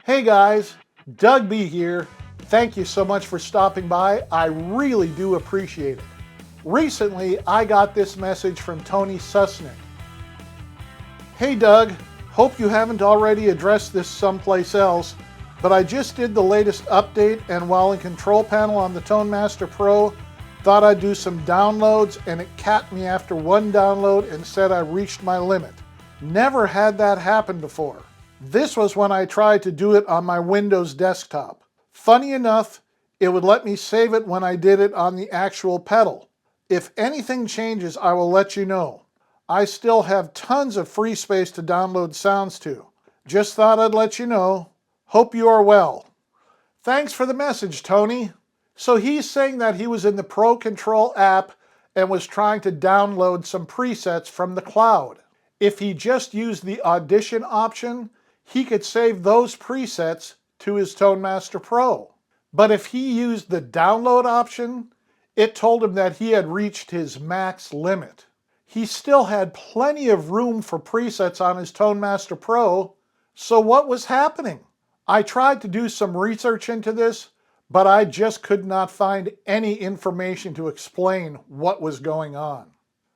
Hey guys, Doug B here. Thank you so much for stopping by. I really do appreciate it. Recently, I got this message from Tony Susnick. Hey Doug, hope you haven't already addressed this someplace else, but I just did the latest update and while in control panel on the Tone Master Pro, thought I'd do some downloads and it capped me after one download and said I reached my limit. Never had that happen before. This was when I tried to do it on my Windows desktop. Funny enough, it would let me save it when I did it on the actual pedal. If anything changes, I will let you know. I still have tons of free space to download sounds to. Just thought I'd let you know. Hope you are well. Thanks for the message, Tony. So he's saying that he was in the Pro Control app and was trying to download some presets from the cloud. If he just used the Audition option, he could save those presets to his Tone Master Pro. But if he used the download option, it told him that he had reached his max limit. He still had plenty of room for presets on his Tone Master Pro, so what was happening? I tried to do some research into this, but I just could not find any information to explain what was going on.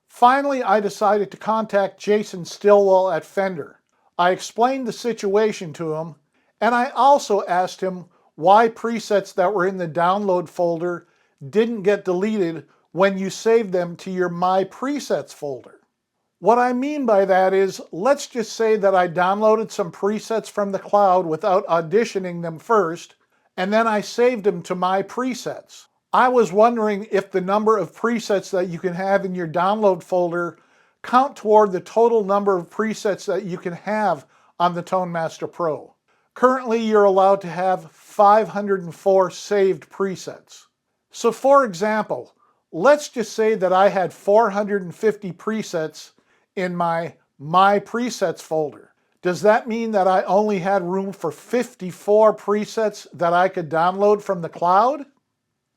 Finally, I decided to contact Jason Stillwell at Fender. I explained the situation to him, and I also asked him why presets that were in the download folder didn't get deleted when you saved them to your My Presets folder. What I mean by that is, let's just say that I downloaded some presets from the cloud without auditioning them first, and then I saved them to My Presets. I was wondering if the number of presets that you can have in your download folder count toward the total number of presets that you can have on the Tone Master Pro. Currently, you're allowed to have 504 saved presets. So for example, let's just say that I had 450 presets in my Presets folder. Does that mean that I only had room for 54 presets that I could download from the cloud?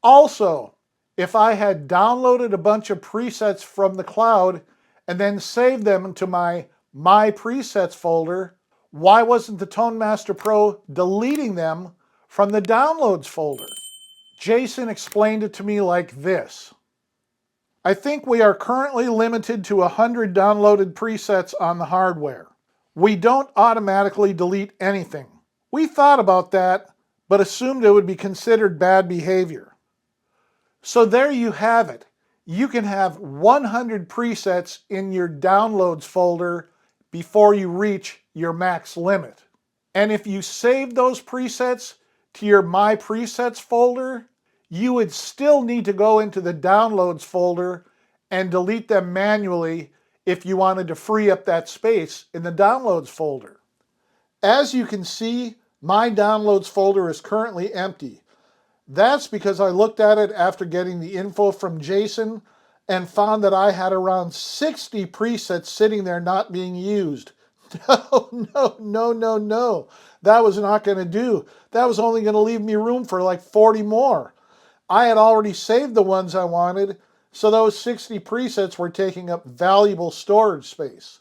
Also, if I had downloaded a bunch of presets from the cloud and then saved them to my Presets folder, why wasn't the Tone Master Pro deleting them from the Downloads folder? Jason explained it to me like this. I think we are currently limited to 100 downloaded presets on the hardware. We don't automatically delete anything. We thought about that, but assumed it would be considered bad behavior. So there you have it. You can have 100 presets in your Downloads folder before you reach your max limit. And if you save those presets to your My Presets folder, you would still need to go into the Downloads folder and delete them manually if you wanted to free up that space in the Downloads folder. As you can see, my Downloads folder is currently empty. That's because I looked at it after getting the info from Jason and found that I had around 60 presets sitting there not being used. No. That was not going to do. That was only going to leave me room for like 40 more. I had already saved the ones I wanted, so those 60 presets were taking up valuable storage space.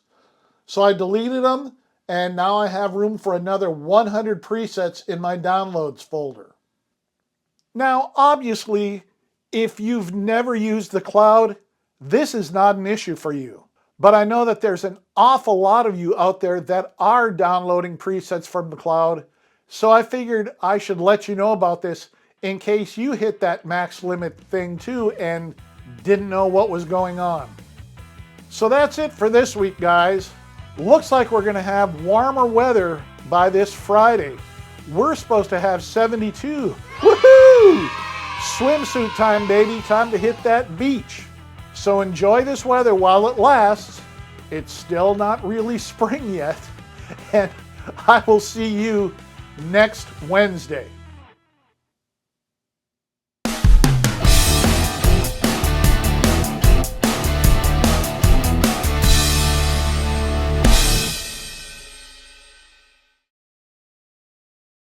So I deleted them, and now I have room for another 100 presets in my Downloads folder. Now, obviously, if you've never used the cloud, this is not an issue for you. But I know that there's an awful lot of you out there that are downloading presets from the cloud, so I figured I should let you know about this in case you hit that max limit thing too and didn't know what was going on. So that's it for this week, guys. Looks like we're going to have warmer weather by this Friday. We're supposed to have 72. Woohoo! Swimsuit time, baby. Time to hit that beach. So enjoy this weather while it lasts. It's still not really spring yet. And I will see you next Wednesday.